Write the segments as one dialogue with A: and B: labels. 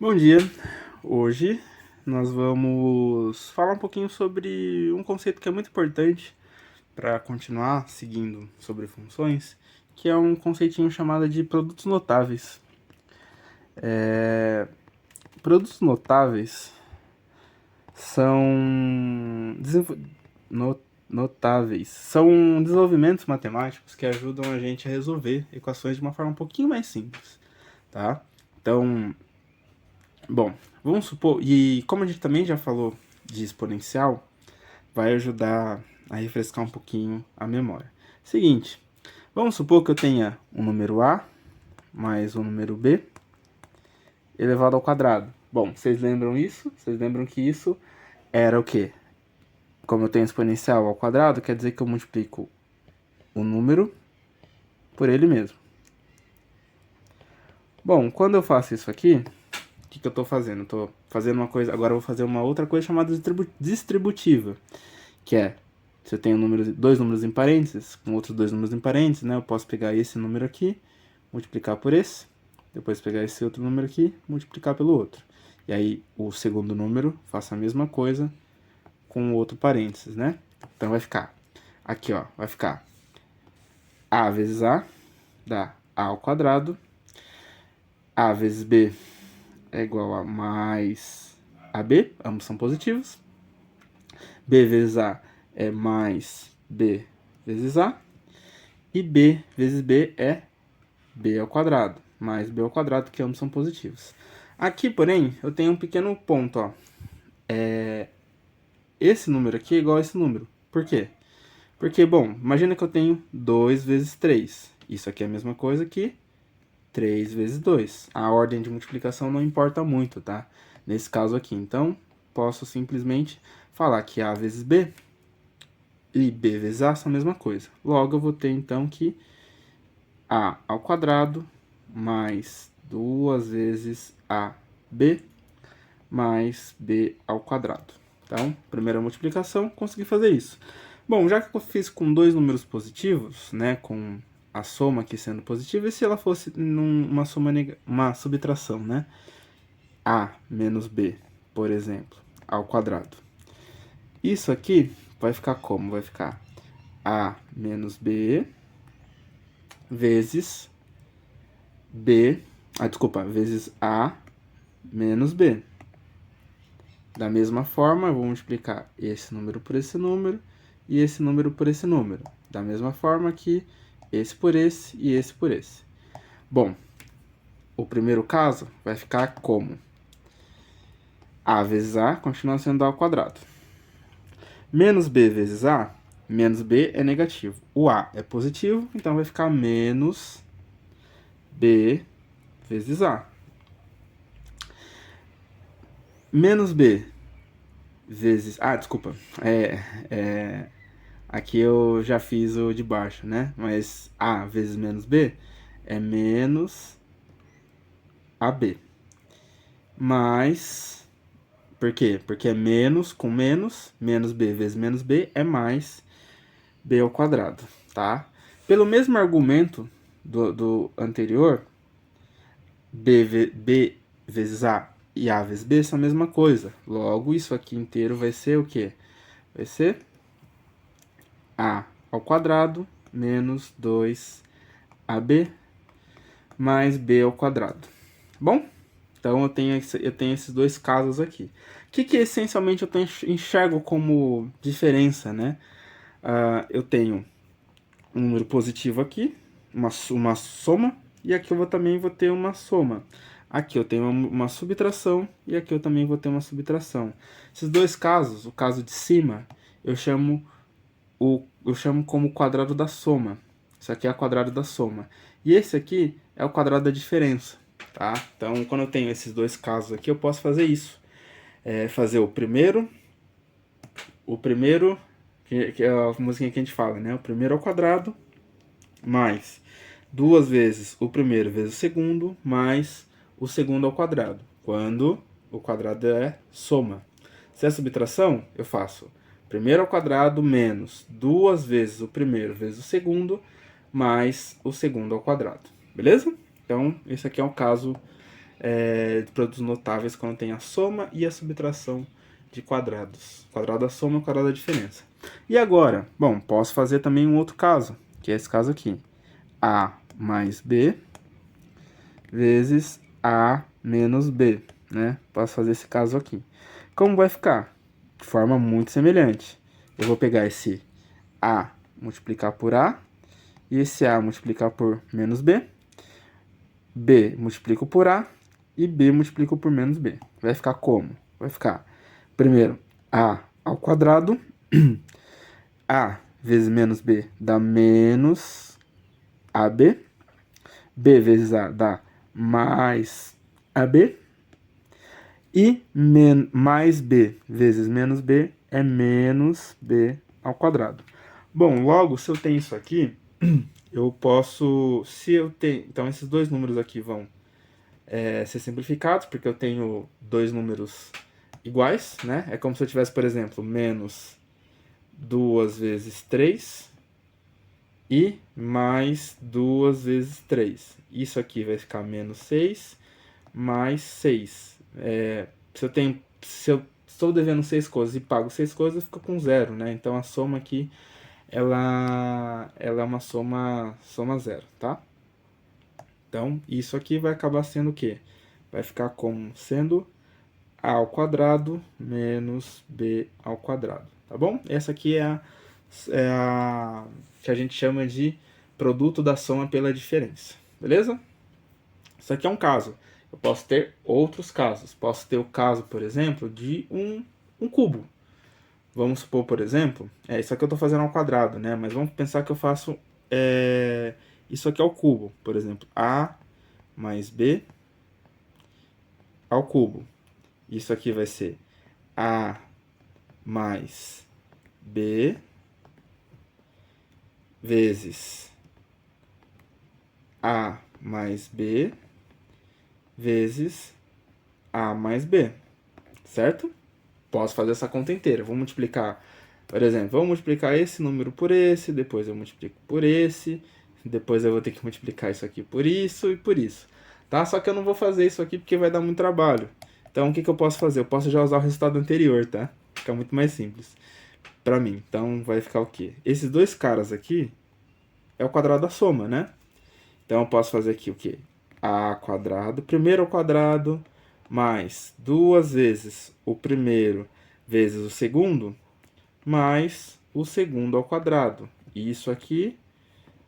A: Bom dia! Hoje nós vamos falar um pouquinho sobre um conceito que é muito importante para continuar seguindo sobre funções, que é um conceitinho chamado de produtos notáveis. Produtos notáveis são notáveis, são desenvolvimentos matemáticos que ajudam a gente a resolver equações de uma forma um pouquinho mais simples, tá? Então, bom, vamos supor, e como a gente também já falou de exponencial, vai ajudar a refrescar um pouquinho a memória. Seguinte, vamos supor que eu tenha um número a mais um número b elevado ao quadrado. Bom, vocês lembram isso? Vocês lembram que isso era o quê? Como eu tenho exponencial ao quadrado, quer dizer que eu multiplico o número por ele mesmo. Bom, quando eu faço isso aqui, o que eu estou fazendo? Estou fazendo uma coisa, agora eu vou fazer uma outra coisa chamada distributiva, que é, se eu tenho dois números em parênteses, com outros dois números em parênteses, né, eu posso pegar esse número aqui, multiplicar por esse, depois pegar esse outro número aqui, multiplicar pelo outro. E aí, o segundo número, faço a mesma coisa com o outro parênteses, né? Então, vai ficar, aqui ó, vai ficar a vezes a, dá a ao quadrado, a vezes b é igual a mais ab, ambos são positivos, b vezes a é mais b vezes a, e b vezes b é b ao quadrado, mais b ao quadrado, que ambos são positivos. Aqui, porém, eu tenho um pequeno ponto, ó. Esse número aqui é igual a esse número. Por quê? Porque, bom, imagina que eu tenho 2 vezes 3. Isso aqui é a mesma coisa que 3 vezes 2. A ordem de multiplicação não importa muito, tá? Nesse caso aqui. Então, posso simplesmente falar que a vezes b e b vezes a são a mesma coisa. Logo, eu vou ter, então, que a ao quadrado mais 2 vezes ab mais b ao quadrado. Então, primeira multiplicação, consegui fazer isso. Bom, já que eu fiz com dois números positivos, né, com a soma aqui sendo positiva, e se ela fosse uma uma subtração, né? A menos b, por exemplo, ao quadrado. Isso aqui vai ficar como? Vai ficar a menos b vezes b, desculpa, vezes a menos b. Da mesma forma, eu vou multiplicar esse número por esse número e esse número por esse número. Da mesma forma que esse por esse e esse por esse. Bom, o primeiro caso vai ficar como? A vezes A continua sendo A ao quadrado. Menos B vezes A, menos B é negativo. O A é positivo, então vai ficar menos B vezes A. Menos B vezes... desculpa. Aqui eu já fiz o de baixo, né? Mas A vezes menos B é menos AB. Mais... Por quê? Porque é menos com menos, menos B vezes menos B é mais B ao quadrado, tá? Pelo mesmo argumento do anterior, B vezes A e A vezes B são a mesma coisa. Logo, isso aqui inteiro vai ser o quê? Vai ser A ao quadrado menos 2AB mais B ao quadrado. Bom, então eu tenho esses dois casos aqui. O que essencialmente eu enxergo como diferença, né? Eu tenho um número positivo aqui, uma soma, e aqui eu também vou ter uma soma. Aqui eu tenho uma subtração e aqui eu também vou ter uma subtração. Esses dois casos, o caso de cima, eu chamo como o quadrado da soma. Isso aqui é o quadrado da soma. E esse aqui é o quadrado da diferença, tá? Então, quando eu tenho esses dois casos aqui, eu posso fazer isso. Fazer o primeiro, que é a musiquinha que a gente fala, né? O primeiro ao quadrado, mais duas vezes o primeiro vezes o segundo, mais o segundo ao quadrado, quando o quadrado é soma. Se é subtração, eu faço primeiro ao quadrado menos duas vezes o primeiro vezes o segundo, mais o segundo ao quadrado. Beleza? Então, esse aqui é o caso de produtos notáveis quando tem a soma e a subtração de quadrados. Quadrado da soma, quadrado da diferença. E agora? Bom, posso fazer também um outro caso, que é esse caso aqui. A mais B vezes A menos B, né? Posso fazer esse caso aqui. Como vai ficar? De forma muito semelhante. Eu vou pegar esse A multiplicar por A, e esse A multiplicar por menos B, B multiplico por A, e B multiplico por menos B. Vai ficar como? Vai ficar, primeiro, A ao quadrado, A vezes menos B dá menos AB, B vezes A dá mais AB, e mais B vezes menos B é menos B ao quadrado. Bom, logo, se eu tenho isso aqui, eu posso, se eu tenho, então esses dois números aqui vão ser simplificados, porque eu tenho dois números iguais, né? É como se eu tivesse, por exemplo, menos 2 vezes 3 e mais 2 vezes 3. Isso aqui vai ficar menos 6 mais 6. Se eu estou devendo 6 coisas e pago 6 coisas, fica com 0, né? Então a soma aqui, ela é uma soma zero, tá? Então, isso aqui vai acabar sendo o quê? Vai ficar como sendo A ao quadrado menos B ao quadrado, tá bom? Essa aqui é a que a gente chama de produto da soma pela diferença, beleza? Isso aqui é um caso. Eu posso ter outros casos. Posso ter o caso, por exemplo, de um cubo. Vamos supor, por exemplo, isso aqui eu estou fazendo ao quadrado, né? Mas vamos pensar que eu faço isso aqui ao cubo. Por exemplo, A mais B ao cubo. Isso aqui vai ser A mais B vezes A mais B vezes A mais B, certo? Posso fazer essa conta inteira. Vou multiplicar, por exemplo, vou multiplicar esse número por esse, depois eu multiplico por esse, depois eu vou ter que multiplicar isso aqui por isso e por isso, tá? Só que eu não vou fazer isso aqui porque vai dar muito trabalho. Então, o que eu posso fazer? Eu posso já usar o resultado anterior, tá? Fica muito mais simples pra mim. Então, vai ficar o quê? Esses dois caras aqui é o quadrado da soma, né? Então, eu posso fazer aqui o quê? A quadrado, primeiro ao quadrado, mais 2 vezes o primeiro vezes o segundo, mais o segundo ao quadrado. Isso aqui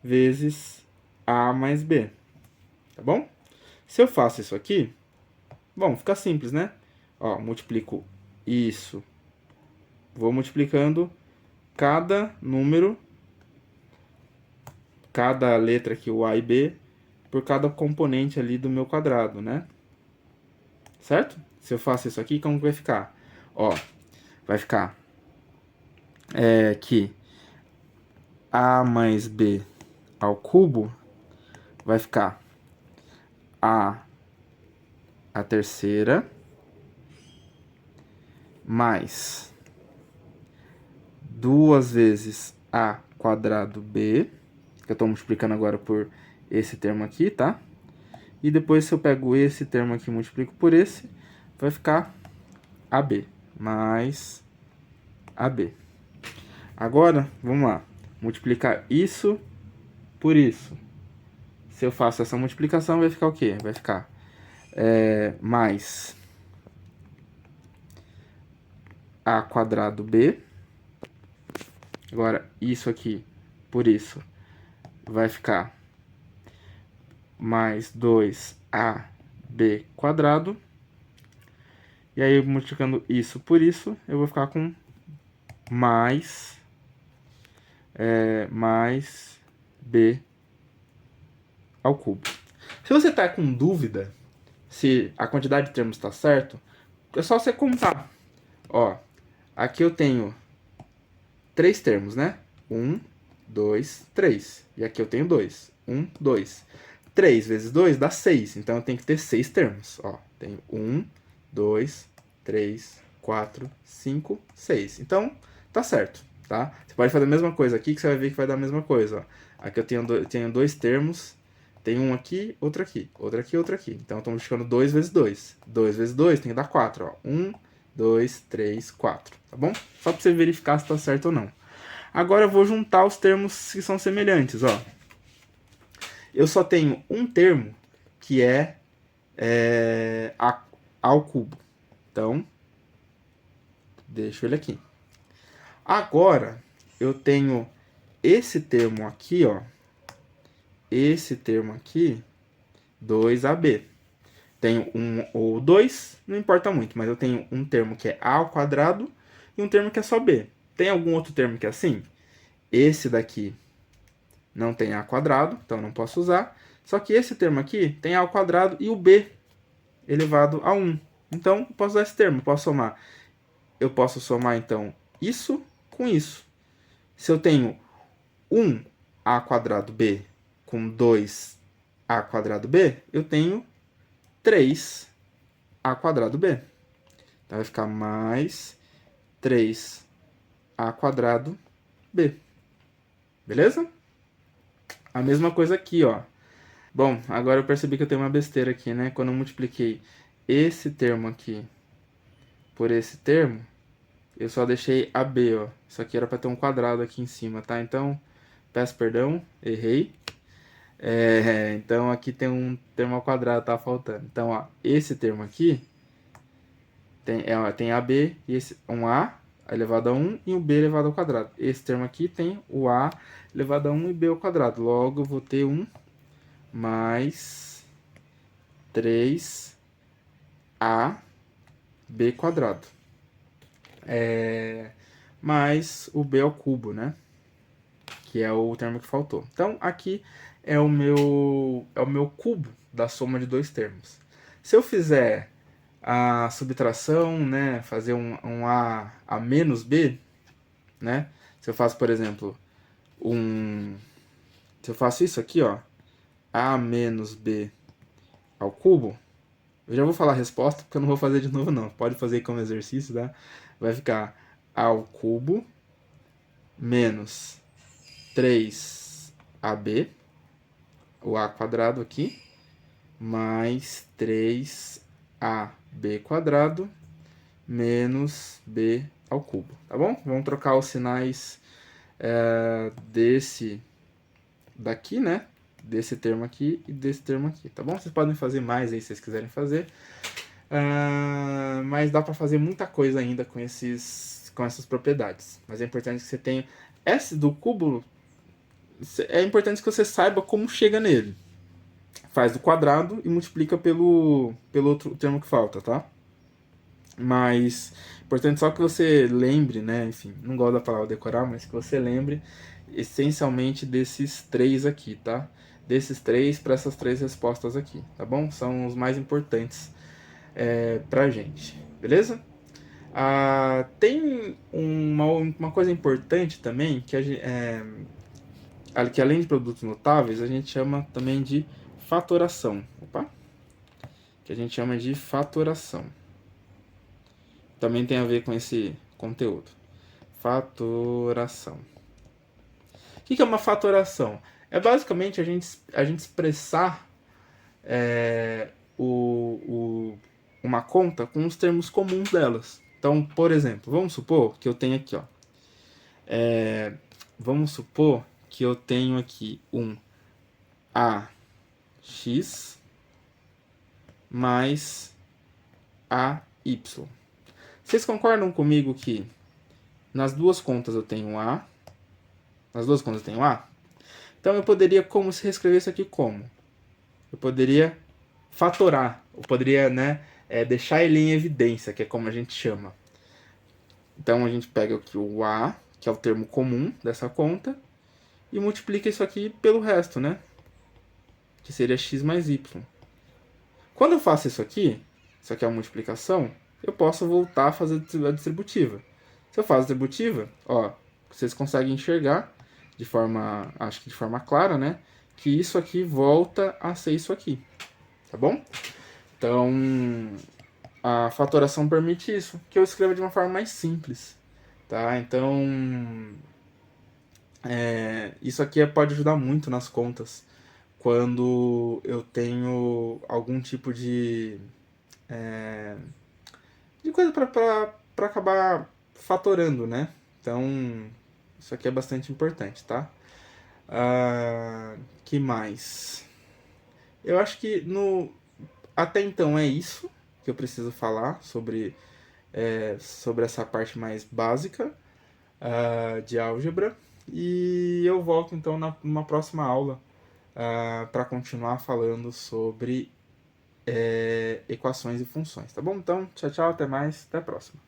A: vezes A mais B, tá bom? Se eu faço isso aqui, bom, fica simples, né? Ó, multiplico isso, vou multiplicando cada número, cada letra aqui, o A e B, por cada componente ali do meu quadrado, né? Certo? Se eu faço isso aqui, como vai ficar? Ó, vai ficar que A mais B ao cubo vai ficar a terceira mais 2 vezes A quadrado B, que eu estou multiplicando agora por esse termo aqui, tá? E depois, se eu pego esse termo aqui e multiplico por esse, vai ficar AB mais AB. Agora, vamos lá. Multiplicar isso por isso. Se eu faço essa multiplicação, vai ficar o quê? Vai ficar mais A quadrado B. Agora, isso aqui por isso vai ficar mais 2AB quadrado. E aí, multiplicando isso por isso, eu vou ficar com mais B ao cubo. Se você está com dúvida se a quantidade de termos está certo, é só você contar. Ó, aqui eu tenho 3 termos, né? 1, 2, 3. E aqui eu tenho 2. 1, 2. 3 vezes 2 dá 6. Então eu tenho que ter 6 termos. Ó, tenho 1, 2, 3, 4, 5, 6. Então, tá certo, tá? Você pode fazer a mesma coisa aqui que você vai ver que vai dar a mesma coisa. Ó. Aqui eu tenho 2 termos. Tem um aqui, outro aqui, outro aqui, outro aqui. Então, eu tô multiplicando 2 vezes 2. 2 vezes 2 tem que dar 4, ó. 1, 2, 3, 4, tá bom? Só pra você verificar se tá certo ou não. Agora eu vou juntar os termos que são semelhantes, ó. Eu só tenho um termo que é a ao cubo. Então, deixo ele aqui. Agora, eu tenho esse termo aqui, ó. Esse termo aqui, 2ab. Tenho um ou 2, não importa muito, mas eu tenho um termo que é a ao quadrado e um termo que é só b. Tem algum outro termo que é assim? Esse daqui não tem a ao quadrado, então não posso usar. Só que esse termo aqui tem a ao quadrado e o b elevado a 1. Então, eu posso usar esse termo, posso somar. Eu posso somar, então, isso com isso. Se eu tenho 1a quadrado b com 2a quadrado b, eu tenho 3a quadrado b. Então, vai ficar mais 3a quadrado b. Beleza? A mesma coisa aqui, ó. Bom, agora eu percebi que eu tenho uma besteira aqui, né? Quando eu multipliquei esse termo aqui por esse termo, eu só deixei AB, ó. Isso aqui era para ter um quadrado aqui em cima, tá? Então, peço perdão, errei. Então, aqui tem um termo ao quadrado, tá faltando. Então, ó, esse termo aqui tem AB e esse, um A elevado a 1 e um B elevado ao quadrado. Esse termo aqui tem o A elevado a 1 e B ao quadrado. Logo, eu vou ter 1 mais 3AB quadrado. Mais o B ao cubo, né? Que é o termo que faltou. Então, aqui é o meu cubo da soma de dois termos. Se eu fizer a subtração, né, fazer um a menos B, né? Se eu faço, por exemplo, se eu faço isso aqui, ó, a menos B ao cubo, eu já vou falar a resposta, porque eu não vou fazer de novo, não. Pode fazer como exercício, tá? Vai ficar a ao cubo menos 3ab, o a quadrado aqui, mais 3ab quadrado menos b ao cubo, tá bom? Vamos trocar os sinais desse daqui, né? Desse termo aqui e desse termo aqui, tá bom? Vocês podem fazer mais aí se vocês quiserem fazer. Mas dá para fazer muita coisa ainda com essas propriedades. Mas é importante que você tenha... Esse do cubo, é importante que você saiba como chega nele. Faz o quadrado e multiplica pelo outro termo que falta, tá? Mas importante só que você lembre, né? Enfim, não gosto da palavra decorar, mas que você lembre essencialmente desses três aqui, tá? Desses três para essas três respostas aqui, tá bom? São os mais importantes pra gente, beleza? Tem uma coisa importante também que que além de produtos notáveis, a gente chama também de fatoração. Opa! Que a gente chama de fatoração. Também tem a ver com esse conteúdo. Fatoração. O que é uma fatoração? É basicamente a gente expressar uma conta com os termos comuns delas. Então, por exemplo, vamos supor que eu tenho aqui, ó. Vamos supor que eu tenho aqui um AX mais AY. Vocês concordam comigo que nas duas contas eu tenho um A? Nas duas contas eu tenho A? Então eu poderia como se reescrever isso aqui como? Eu poderia fatorar. Eu poderia, né, deixar ele em evidência, que é como a gente chama. Então a gente pega aqui o A, que é o termo comum dessa conta, e multiplica isso aqui pelo resto, né? Que seria x mais y. Quando eu faço isso aqui é a multiplicação, eu posso voltar a fazer a distributiva. Se eu faço a distributiva, ó, vocês conseguem enxergar de forma, acho que de forma clara, né? Que isso aqui volta a ser isso aqui, tá bom? Então, a fatoração permite isso, que eu escreva de uma forma mais simples, tá? Então, isso aqui pode ajudar muito nas contas, quando eu tenho algum tipo de coisa para acabar fatorando, né? Então, isso aqui é bastante importante, tá? Que mais? Eu acho que até então é isso que eu preciso falar sobre essa parte mais básica de álgebra. E eu volto então numa próxima aula para continuar falando sobre equações e funções, tá bom? Então, tchau, tchau, até mais, até a próxima.